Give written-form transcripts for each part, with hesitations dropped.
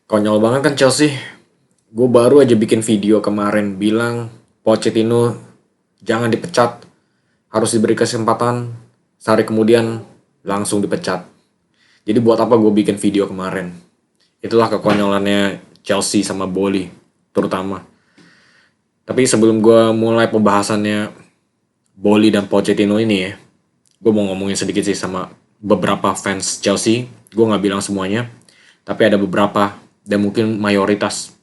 Konyol banget kan Chelsea. Gue baru aja bikin video kemarin bilang Pochettino jangan dipecat, harus diberi kesempatan. Sehari kemudian langsung dipecat. Jadi buat apa gue bikin video kemarin? Itulah kekonyolannya Chelsea sama Boli terutama. Tapi sebelum gue mulai pembahasannya Boli dan Pochettino ini ya, gue mau ngomongin sedikit sih sama beberapa fans Chelsea. Gue nggak bilang semuanya, tapi ada beberapa dan mungkin mayoritas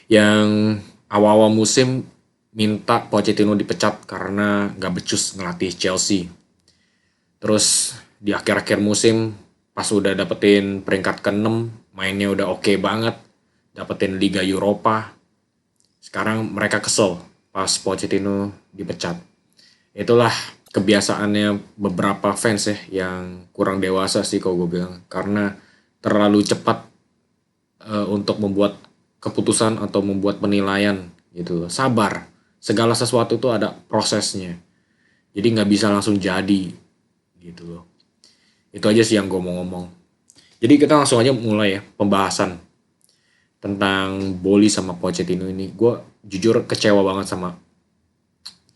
yang awal-awal musim minta Pochettino dipecat karena nggak becus ngelatih Chelsea. Terus di akhir-akhir musim pas udah dapetin peringkat ke-6, mainnya udah oke banget, dapetin Liga Eropa. Sekarang mereka kesel pas Pochettino dipecat. Itulah kebiasaannya beberapa fans ya yang kurang dewasa sih kalau gue bilang, karena terlalu cepat untuk membuat keputusan atau membuat penilaian gitu. Sabar, segala sesuatu itu ada prosesnya, jadi nggak bisa langsung jadi gitu loh. Itu aja sih yang gue mau ngomong. Jadi kita langsung aja mulai ya pembahasan tentang Boli sama Pochettino ini. Gue jujur kecewa banget sama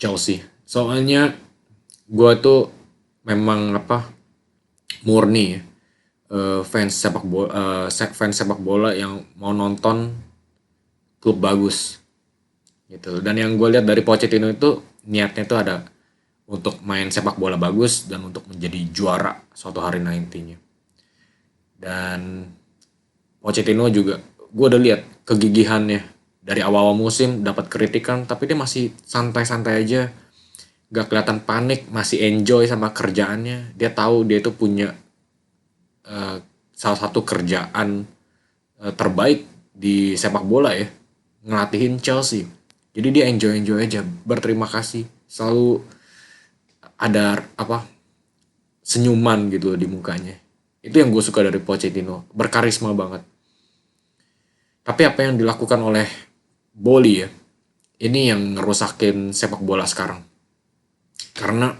Chelsea, soalnya gue tuh memang murni ya, fans sepak bola yang mau nonton klub bagus gitu. Dan yang gue lihat dari Pochettino itu niatnya itu ada untuk main sepak bola bagus dan untuk menjadi juara suatu hari nantinya. Dan Pochettino juga gue udah lihat kegigihannya dari awal-awal musim, dapat kritikan tapi dia masih santai-santai aja, gak kelihatan panik, masih enjoy sama kerjaannya. Dia tahu dia itu punya salah satu kerjaan terbaik di sepak bola ya, ngelatihin Chelsea. Jadi dia enjoy aja, berterima kasih, selalu ada senyuman gitu di mukanya. Itu yang gue suka dari Pochettino, berkarisma banget. Tapi apa yang dilakukan oleh Boli ya, ini yang ngerusakin sepak bola sekarang. Karena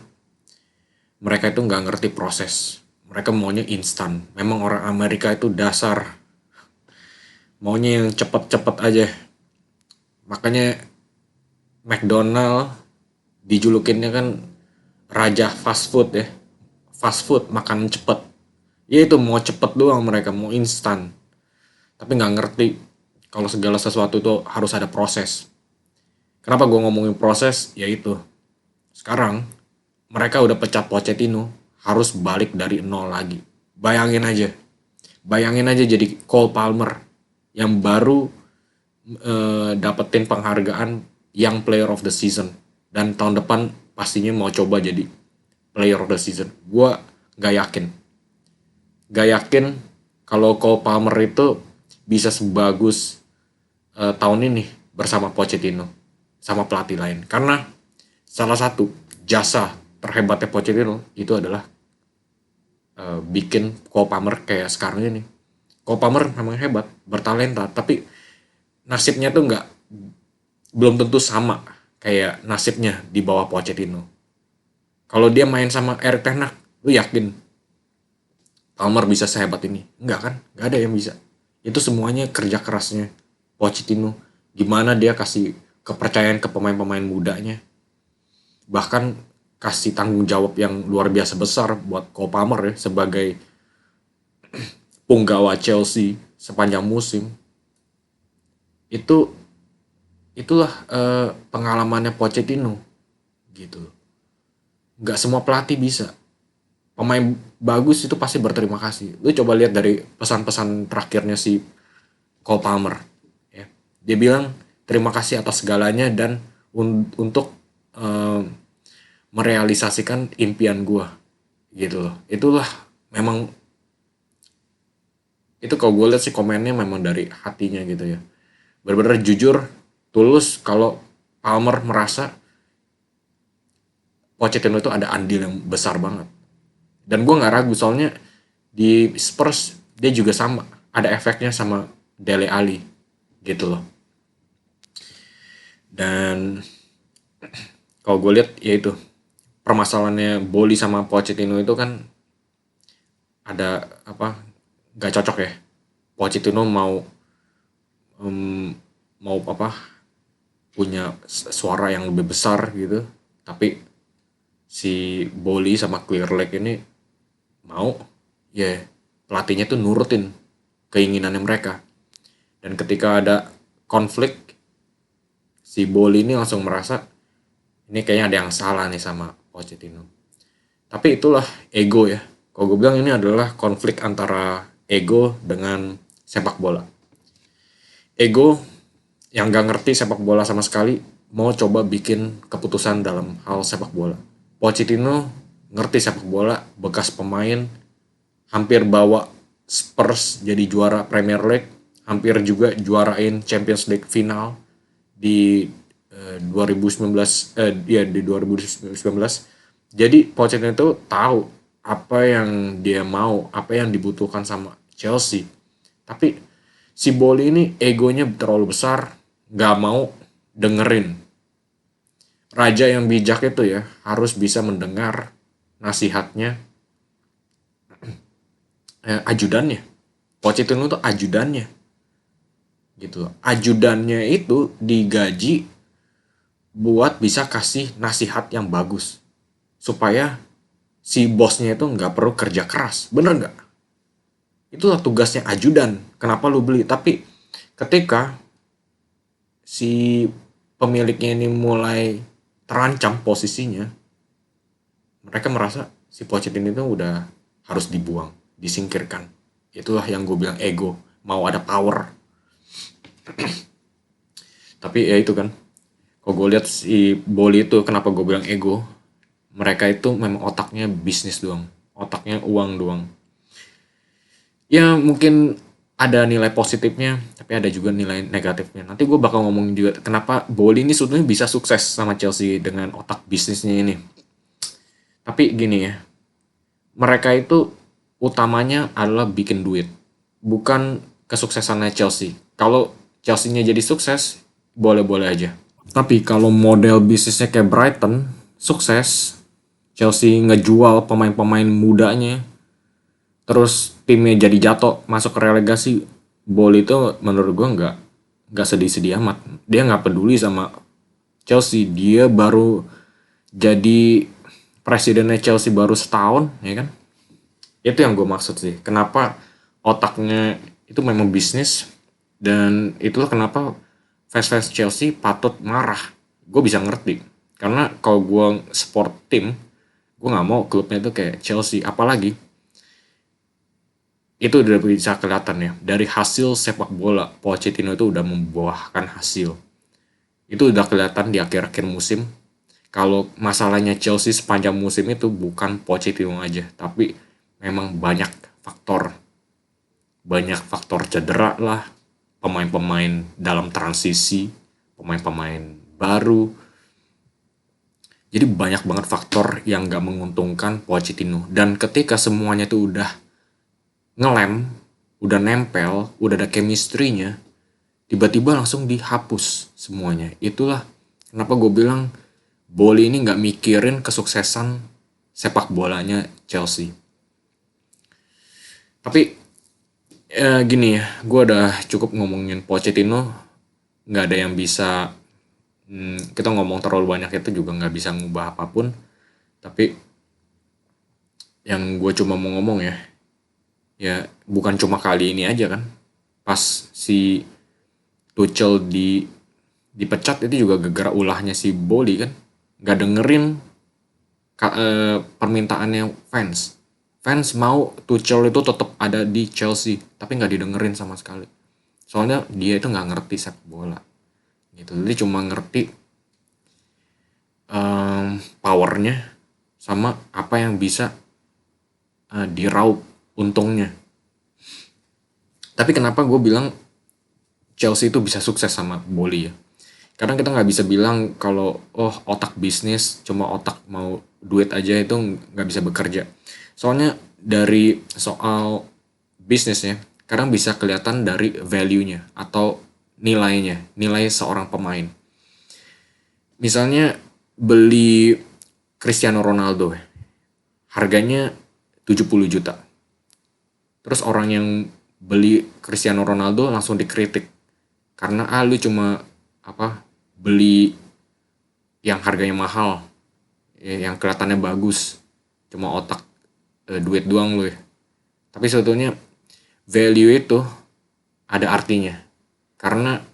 mereka itu nggak ngerti proses. Mereka maunya instan. Memang orang Amerika itu dasar maunya yang cepet-cepet aja. Makanya McDonald dijulukinnya kan raja fast food ya. Fast food, makanan cepet. Ya itu mau cepet doang, mereka mau instan. Tapi nggak ngerti kalau segala sesuatu itu harus ada proses. Kenapa gue ngomongin proses? Ya itu. Sekarang mereka udah pecat Pochettino, harus balik dari nol lagi. Bayangin aja. Bayangin aja jadi Cole Palmer yang baru dapetin penghargaan Young Player of the Season, dan tahun depan pastinya mau coba jadi Player of the Season. Gue gak yakin. Gak yakin kalau Cole Palmer itu bisa sebagus tahun ini bersama Pochettino sama pelatih lain. Karena salah satu jasa terhebatnya Pochettino itu adalah bikin Cole Palmer kayak sekarang ini. Cole Palmer memang hebat, bertalenta, tapi nasibnya tuh belum tentu sama kayak nasibnya di bawah Pochettino. Kalau dia main sama Erik ten Hag, lu yakin Palmer bisa sehebat ini? Enggak kan? Enggak ada yang bisa. Itu semuanya kerja kerasnya Pochettino. Gimana dia kasih kepercayaan ke pemain-pemain mudanya. Bahkan kasih tanggung jawab yang luar biasa besar buat Cole Palmer ya, sebagai punggawa Chelsea sepanjang musim. Itulah pengalamannya Pochettino gitu. Nggak semua pelatih bisa. Pemain bagus itu pasti berterima kasih. Lu coba lihat dari pesan-pesan terakhirnya si Cole Palmer ya. Dia bilang terima kasih atas segalanya dan untuk merealisasikan impian gue gitu loh. Itulah memang, itu kalau gue lihat sih komennya memang dari hatinya gitu ya, benar-benar jujur, tulus. Kalau Palmer merasa Pochettino itu ada andil yang besar banget, dan gue nggak ragu soalnya di Spurs dia juga sama, ada efeknya sama Dele Alli gitu loh. Dan kalau gue lihat ya itu permasalahannya Boli sama Pochettino itu kan ada gak cocok ya. Pochettino mau apa, punya suara yang lebih besar gitu, tapi si Boli sama Clear Lake ini mau, ya pelatihnya tuh nurutin keinginannya mereka. Dan ketika ada konflik, si Boli ini langsung merasa ini kayaknya ada yang salah nih sama Pochettino. Tapi itulah ego ya. Kalau gue bilang ini adalah konflik antara ego dengan sepak bola. Ego yang gak ngerti sepak bola sama sekali mau coba bikin keputusan dalam hal sepak bola. Pochettino ngerti sepak bola, bekas pemain, hampir bawa Spurs jadi juara Premier League, hampir juga juarain Champions League final di 2019 di 2019. Jadi Pochettino itu tahu apa yang dia mau, apa yang dibutuhkan sama Chelsea. Tapi si Boli ini egonya terlalu besar, nggak mau dengerin. Raja yang bijak itu ya harus bisa mendengar nasihatnya ajudannya. Pochettino itu ajudannya gitu. Ajudannya itu digaji buat bisa kasih nasihat yang bagus supaya si bosnya itu nggak perlu kerja keras. Bener nggak? Itulah tugasnya ajudan. Kenapa lu beli? Tapi ketika si pemiliknya ini mulai terancam posisinya, mereka merasa si Pochettino itu udah harus dibuang, disingkirkan. Itulah yang gue bilang ego, mau ada power. Tapi ya itu kan, kalau gue lihat si Boli itu, kenapa gue bilang ego, mereka itu memang otaknya bisnis doang, otaknya uang doang. Ya mungkin ada nilai positifnya, tapi ada juga nilai negatifnya. Nanti gue bakal ngomongin juga kenapa Boli ini sebetulnya bisa sukses sama Chelsea dengan otak bisnisnya ini. Tapi gini ya, mereka itu utamanya adalah bikin duit, bukan kesuksesannya Chelsea. Kalau Chelsea-nya jadi sukses, boleh-boleh aja. Tapi kalau model bisnisnya kayak Brighton, sukses, Chelsea ngejual pemain-pemain mudanya, terus timnya jadi jatuh masuk ke relegasi, Boli itu menurut gue nggak sedih-sedih amat. Dia nggak peduli sama Chelsea. Dia baru jadi presidennya Chelsea baru setahun, ya kan? Itu yang gue maksud sih. Kenapa otaknya itu memang bisnis, dan itulah kenapa fans-fans Chelsea patut marah. Gue bisa ngerti. Karena kalau gue support tim, gue nggak mau klubnya itu kayak Chelsea. Apalagi itu udah bisa kelihatan ya. Dari hasil sepak bola, Pochettino itu udah membuahkan hasil. Itu udah kelihatan di akhir-akhir musim. Kalau masalahnya Chelsea sepanjang musim itu bukan Pochettino aja, tapi memang banyak faktor. Banyak faktor cedera lah, pemain-pemain dalam transisi, pemain-pemain baru. Jadi banyak banget faktor yang gak menguntungkan Pochettino. Dan ketika semuanya itu udah ngelem, udah nempel, udah ada chemistry-nya, tiba-tiba langsung dihapus semuanya. Itulah kenapa gue bilang Boli ini gak mikirin kesuksesan sepak bolanya Chelsea. Tapi gini ya, gue udah cukup ngomongin Pochettino, gak ada yang bisa, kita ngomong terlalu banyak itu juga gak bisa ngubah apapun. Tapi yang gue cuma mau ngomong ya bukan cuma kali ini aja kan, pas si Tuchel dipecat itu juga gara-gara ulahnya si Boli kan, gak dengerin permintaannya fans. Fans mau Tuchel itu tetap ada di Chelsea, tapi nggak didengerin sama sekali. Soalnya dia itu nggak ngerti sepak bola, gitu. Dia cuma ngerti powernya sama apa yang bisa diraup untungnya. Tapi kenapa gue bilang Chelsea itu bisa sukses sama Boli ya? Karena kita nggak bisa bilang kalau otak bisnis, cuma otak mau duit aja itu nggak bisa bekerja. Soalnya dari soal bisnisnya, kadang bisa kelihatan dari value-nya atau nilainya, nilai seorang pemain. Misalnya beli Cristiano Ronaldo, harganya 70 juta. Terus orang yang beli Cristiano Ronaldo langsung dikritik karena lu cuma beli yang harganya mahal, yang kelihatannya bagus, cuma otak, duit doang lu ya. Tapi sebetulnya value itu ada artinya, karena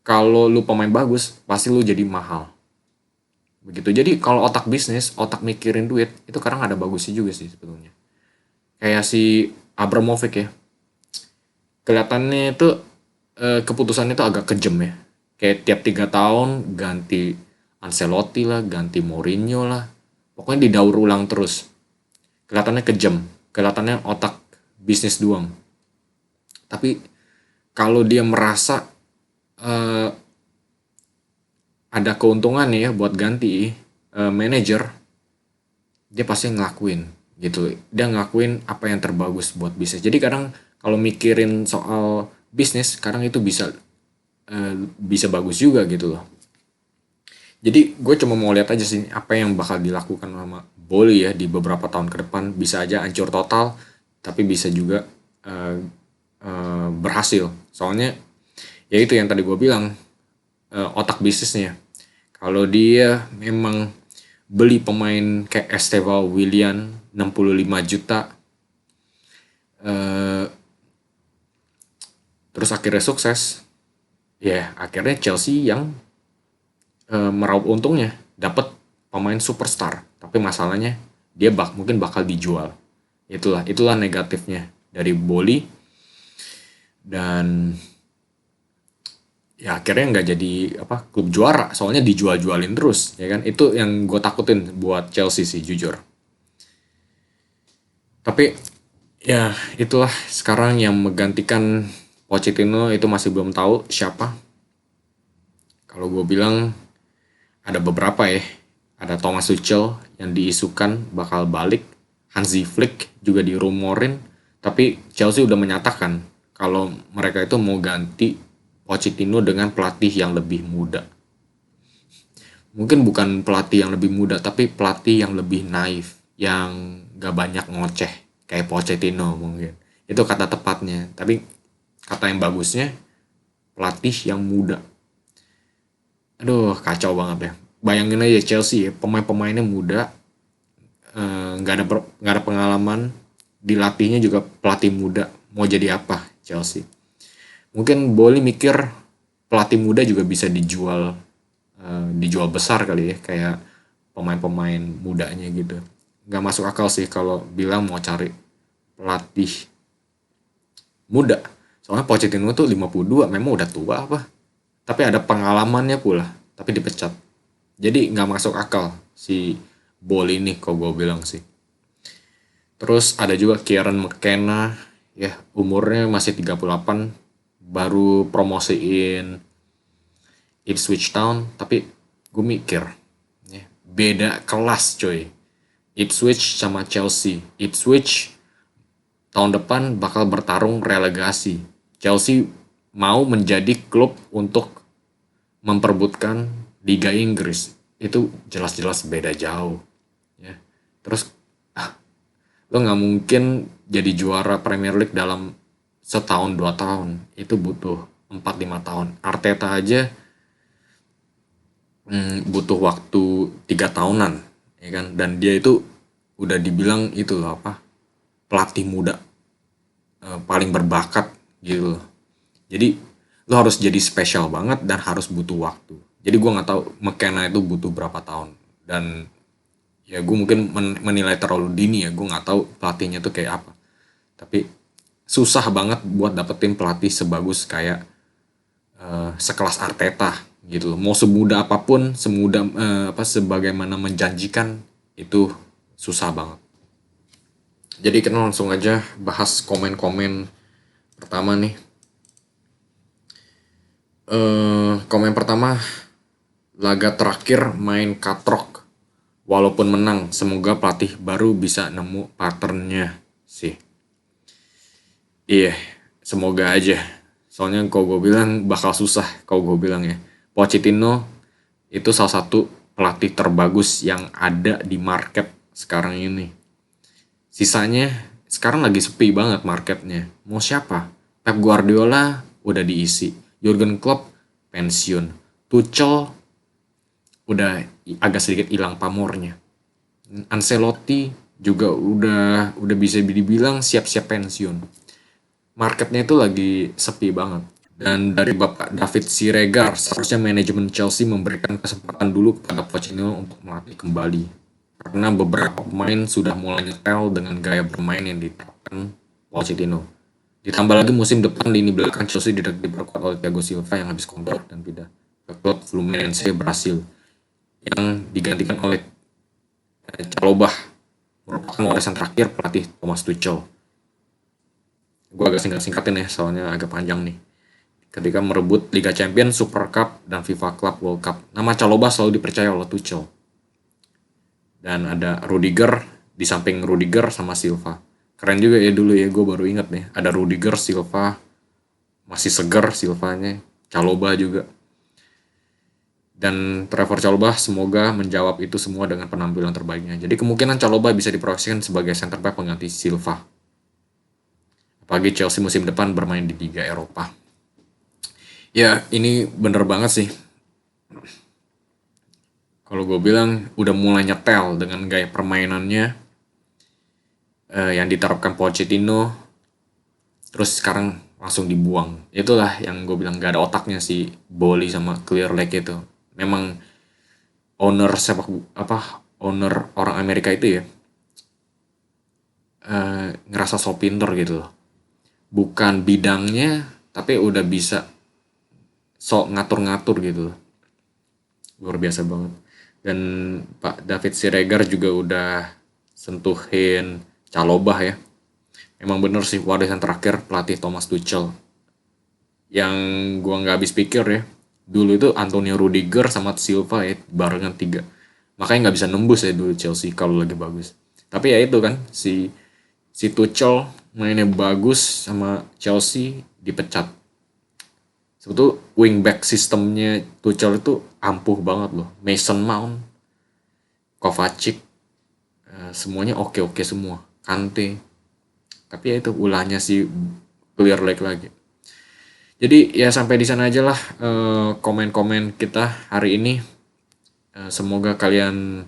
kalau lu pemain bagus pasti lu jadi mahal begitu. Jadi kalau otak bisnis, otak mikirin duit itu kadang ada bagusnya juga sih sebetulnya. Kayak si Abramovich ya, kelihatannya itu keputusannya itu agak kejam ya. Kayak tiap 3 tahun ganti Ancelotti lah, ganti Mourinho lah. Pokoknya didaur ulang terus. Kelihatannya kejam, kelihatannya otak bisnis doang. Tapi kalau dia merasa ada keuntungan ya buat ganti manajer, dia pasti ngelakuin gitu. Dia ngelakuin apa yang terbagus buat bisnis. Jadi kadang kalau mikirin soal bisnis, kadang itu bisa bagus juga gitu loh. Jadi gue cuma mau lihat aja sih apa yang bakal dilakukan sama Boli ya di beberapa tahun ke depan. Bisa aja hancur total, tapi bisa juga berhasil. Soalnya ya itu yang tadi gue bilang, otak bisnisnya. Kalau dia memang beli pemain kayak Estevao Willian 65 juta, terus akhirnya sukses, ya akhirnya Chelsea yang meraup untungnya, dapat pemain superstar. Tapi masalahnya dia mungkin bakal dijual. Itulah negatifnya dari Boli. Dan ya akhirnya nggak jadi klub juara, soalnya dijual-jualin terus ya kan. Itu yang gue takutin buat Chelsea sih jujur. Tapi ya itulah, sekarang yang menggantikan Pochettino itu masih belum tahu siapa. Kalau gue bilang ada beberapa ya. Ada Thomas Tuchel yang diisukan bakal balik, Hansi Flick juga dirumorin, tapi Chelsea udah menyatakan kalau mereka itu mau ganti Pochettino dengan pelatih yang lebih muda. Mungkin bukan pelatih yang lebih muda, tapi pelatih yang lebih naif, yang gak banyak ngoceh kayak Pochettino mungkin. Itu kata tepatnya. Tapi kata yang bagusnya, pelatih yang muda. Aduh, kacau banget ya. Bayangin aja Chelsea ya, pemain-pemainnya muda, nggak ada pengalaman, dilatihnya juga pelatih muda. Mau jadi apa Chelsea? Mungkin Boli mikir pelatih muda juga bisa dijual besar kali ya, kayak pemain-pemain mudanya gitu. Nggak masuk akal sih kalau bilang mau cari pelatih muda. Soalnya Pochettino tuh 52, memang udah tua apa? Tapi ada pengalamannya pula, tapi dipecat. Jadi nggak masuk akal si Boli ini kalau gue bilang sih. Terus ada juga Kieran McKenna, ya umurnya masih 38, baru promosiin Ipswich Town, tapi gue mikir ya, beda kelas coy. Ipswich sama Chelsea. Ipswich tahun depan bakal bertarung relegasi. Chelsea mau menjadi klub untuk memperebutkan Liga Inggris. Itu jelas-jelas beda jauh ya. Terus lo nggak mungkin jadi juara Premier League dalam setahun 2 tahun. Itu butuh 4-5 tahun. Arteta aja butuh waktu 3 tahunan ya kan. Dan dia itu udah dibilang itu loh pelatih muda paling berbakat gitu loh. Jadi lo harus jadi spesial banget dan harus butuh waktu. Jadi gue nggak tahu McKenna itu butuh berapa tahun. Dan ya gue mungkin menilai terlalu dini ya. Gue nggak tahu pelatihnya tuh kayak apa. Tapi susah banget buat dapetin pelatih sebagus kayak sekelas Arteta gitu loh. Mau semudah apapun, sebagaimana menjanjikan, itu susah banget. Jadi kita langsung aja bahas komen-komen pertama nih. Komen pertama, laga terakhir main katrok walaupun menang, semoga pelatih baru bisa nemu patternnya sih. Iya, semoga aja. Soalnya kalau gue bilang bakal susah kalau gue bilang ya. Pochettino itu salah satu pelatih terbagus yang ada di market sekarang ini. Sisanya sekarang lagi sepi banget marketnya. Mau siapa? Pep Guardiola udah diisi. Jurgen Klopp pensiun. Tuchel udah agak sedikit hilang pamornya. Ancelotti juga udah bisa dibilang siap-siap pensiun. Marketnya itu lagi sepi banget. Dan dari Bapak David Siregar, seharusnya manajemen Chelsea memberikan kesempatan dulu kepada Pochettino untuk melatih kembali. Karena beberapa pemain sudah mulai nyetel dengan gaya bermain yang diterapkan Pochettino. Ditambah lagi musim depan lini belakang Chelsea diperkuat oleh Thiago Silva yang habis kontrak dan pindah ke klub Fluminense Brasil yang digantikan oleh Calobah, merupakan warisan terakhir pelatih Thomas Tuchel. Gue agak singkatin ya, soalnya agak panjang nih. Ketika merebut Liga Champions, Super Cup, dan FIFA Club World Cup, nama Calobah selalu dipercaya oleh Tuchel. Dan ada Rudiger, di samping Rudiger sama Silva. Keren juga ya dulu ya, gue baru ingat nih. Ada Rudiger, Silva, masih seger Silvanya, Calobah juga. Dan Trevor Chalobah semoga menjawab itu semua dengan penampilan terbaiknya. Jadi kemungkinan Chalobah bisa diproyeksikan sebagai center back pengganti Silva. Apalagi Chelsea musim depan bermain di Liga Eropa. Ya, ini bener banget sih. Kalau gue bilang udah mulai nyetel dengan gaya permainannya yang diterapkan Pochettino, terus sekarang langsung dibuang. Itulah yang gue bilang gak ada otaknya si Boli sama Clear Lake itu. Memang owner owner orang Amerika itu ya ngerasa so pinter gitu loh. Bukan bidangnya, tapi udah bisa sok ngatur-ngatur gitu loh. Luar biasa banget. Dan Pak David Siregar juga udah sentuhin Calobah ya. Emang bener sih warisan terakhir pelatih Thomas Tuchel. Yang gua nggak habis pikir ya. Dulu itu Antonio Rudiger sama Silva ya barengan 3. Makanya nggak bisa nembus ya dulu Chelsea kalau lagi bagus. Tapi ya itu kan si Tuchel mainnya bagus sama Chelsea dipecat. Sebetulnya wingback sistemnya Tuchel itu ampuh banget loh. Mason Mount, Kovacic, semuanya oke-oke semua. Kante. Tapi ya itu ulahnya si Clear Lake lagi. Jadi ya sampai di sana aja lah komen-komen kita hari ini. Semoga kalian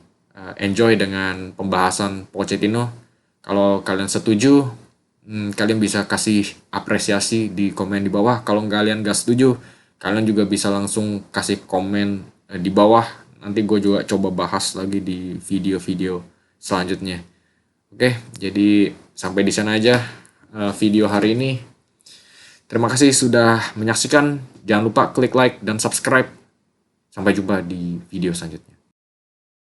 enjoy dengan pembahasan Pochettino. Kalau kalian setuju, kalian bisa kasih apresiasi di komen di bawah. Kalau kalian gak setuju, kalian juga bisa langsung kasih komen di bawah. Nanti gue juga coba bahas lagi di video-video selanjutnya. Oke, jadi sampai di sana aja video hari ini. Terima kasih sudah menyaksikan. Jangan lupa klik like dan subscribe. Sampai jumpa di video selanjutnya.